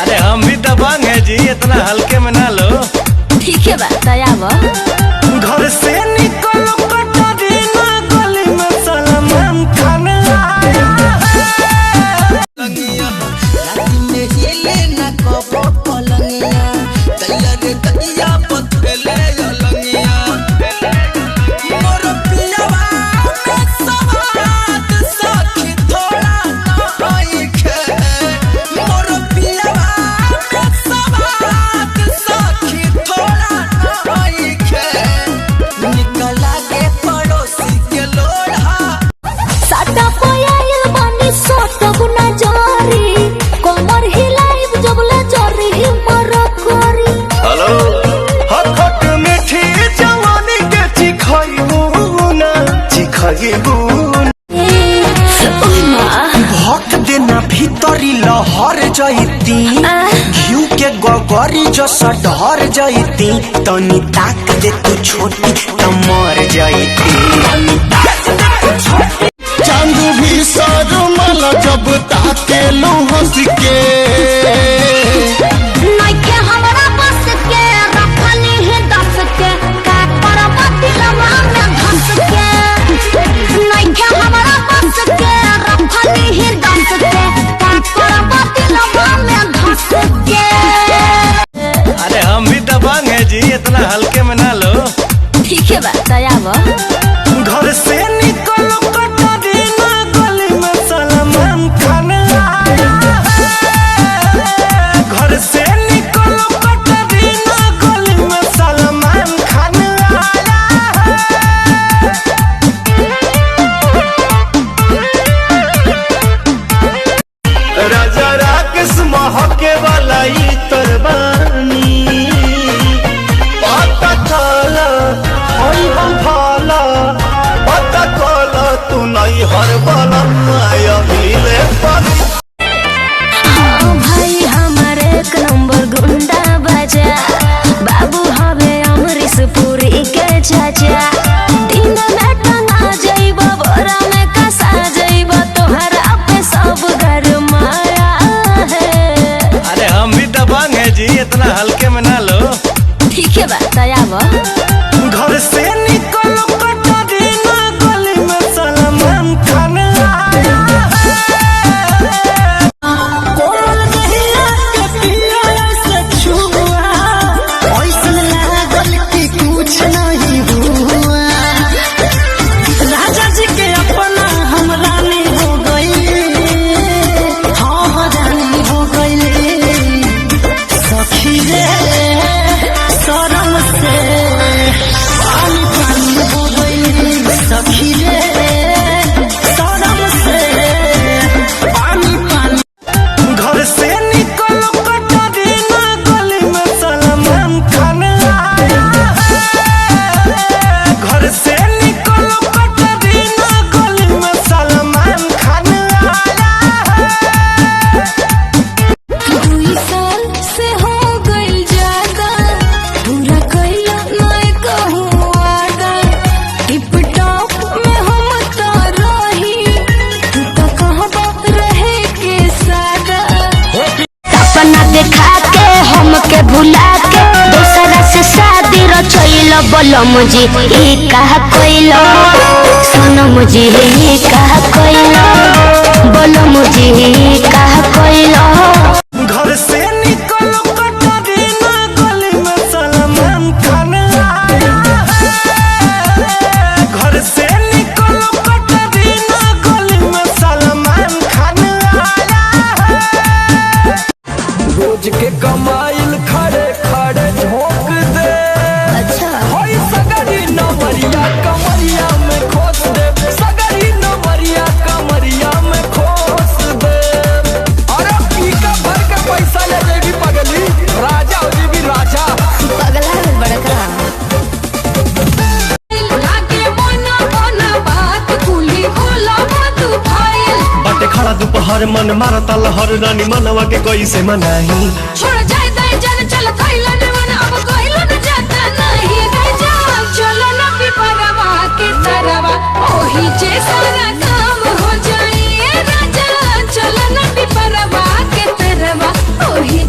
अरे हम भी दबंग है जी, इतना हल्के में ना लो। ठीक है बात आवा। घर से निकलो कटरीना गली में सलमान खान आया है। लंगिया रात में हिले ना कबो पलंगिया, दैया रे दैया पथले लंगिया। मोर पियावा के सवाद सखी थोड़ा ना आइखे, मोर पियावा के सवाद सखी थोड़ा ना आइखे। निकला के पड़ोसी के लोढ़ा साटा पोयाइल बानी सोट गुना जारी, कमर हिलाइब जबले जरी हिमर करी। हेलो हट हट मीठी जवानी के चिखाइबू ना चिखाइबू। भक्त देना भीतरी लहर जैती, घिउ के गगरी जस ढर जैती। तनी ताक दे तू छोटी त मर जैती। चांद भी शर्मल जब ताकेलू हंस के, नइखे हमरा बस के रखनी है दस के, का करब दिलवा में धस के। नइखे हमरा बस के रखनी है दस के, का करब दिलवा में धस के। अरे हम भी दबंग है जी, इतना हल्के में ना लो। ठीक है बात आवा। घर से निकलो कटरीना गली में सलमान खान आया है। घर से निकलो कटरीना गली में सलमान खान आया है। राजा राकेश महके वाला ई तरबानी पता काला होई हम भाला, पता काला तू नहीं हर बाला माया मिले पर। हाँ भाई हमारे एक नंबर गुंडा बजा, बाबू हवे अमरीश पुरी के चाचा। दिन में टंगा जाइबा बोरा में कसा जाइबा, तोहरा पे सब गरमाया है। अरे हम भी दबंग है जी, इतना हल्के में ना लो। ठीक है बात आवा। घर से निकलो कटरीना गली में सलमान खान आया है। कोमल दहिया के पिया से छुआ, ऐसन लागल कि कुछ नहीं हुआ। राजा जी के अपना हम रानी हो गई, हाँ रानी हो गई। सखी रे शरम से पानी पानी हो गई, सखी रे शरम से पानी पानी। घर से निकलो कटरीना गली में सलमान खान आया है। घर से निकलो कटरीना गली में सलमान खान आया है। 2 साल से हो गइल ज्यादा, पूरा कइला नहीं कहूँ वादा। टिप टॉप में हम तो रही, तू तो कहबा रहे के सादा। सपना देखा के हमके भुला के, दूसरा से शादी रचैल बोलम जी ई कहा कोइलो। सोनम जी ई कहा कोइलो, बोलम जी ई कहा कोइलो। घर से निकलो कटरीना गली में सलमान खान आया है। घर से निकलो कटरीना गली में सलमान खान आया है। रोज के कमाइल खड़े खड़े झोंक दे, अच्छा होई सगरी नमरिया कमरिया में खोस दे, सगरी नमरिया कमरिया में खोस दे। अरे पी का भर के पैसा ले जेबी पगली, राजा हो जेबी राजा। पगला है बड़का। लागे मोना मोना बात कुली होला मत भाई। बटे खड़ा दोपहर मन मारता लहर, रानी मनवा के कोई से मनाही। छोड़ जाए दे जन चल खइला ने मन, अब कोइला न जाता नहीं। राजा चलो न पिपरवा के तरवा, ओही जे सारा काम हो जाए। राजा चलो न पिपरवा के तरवा, ओही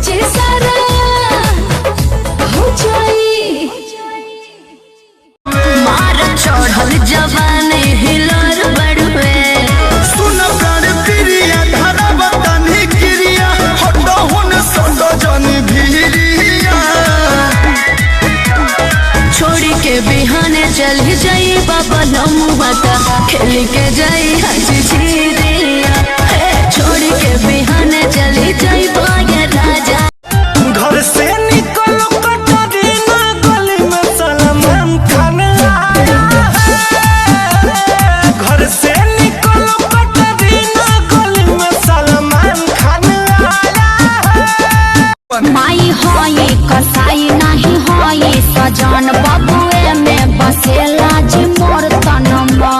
माई होई कसाई नहीं होई सजन बबुए में बसेला जी मोर तनमा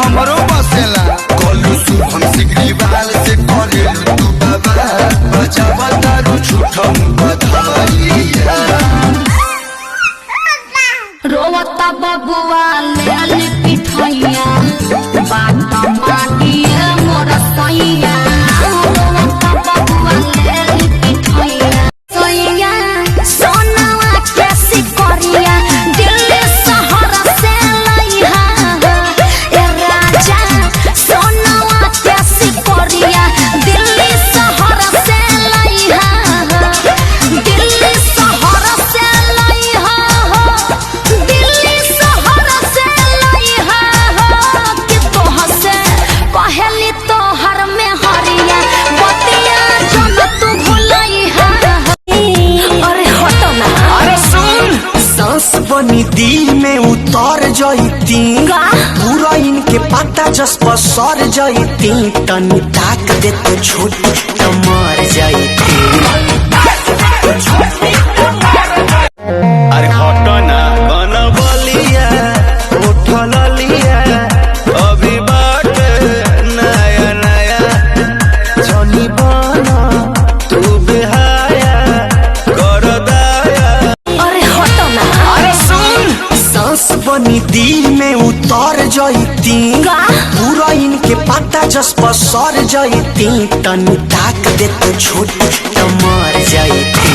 हमरो बसेला कोलू शुभम सिग्रीवाल से करे तू बाबा बचावा तारू झूठम बधाइया रोवता बबुआ ले पिठैया बात माटिए मोर सैया रोवता बबुआ ले पिठैया सैया सोनावा कैसी करिया दिल्ली शहर से लइहा ए राजा सोनावा कैसी करिया दिल्ली शहर से लइहा दिल्ली शहर से लइहा दिल्ली शहर से लइहा कि तोह से पहली तोहर में हरिया बतिया जब तू भुलइहा अरे हटो ना अरे सुन सांस बनी दिल में उतर जाती का? पूरा इनके पता जस पर सर जाती तनी ताक दे तो छोटी तो मर जाती अरे हटो ना गाना बोलिया उठल लिया अभी बात नया नया जनी बना तू बेहाया कर दाया अरे हटो ना अरे सुन सांस बनी दिल में उतर जाती का? पूरा इनके पता जस पर सर जाती तनी ताक दे तो छोटी तो मर जाती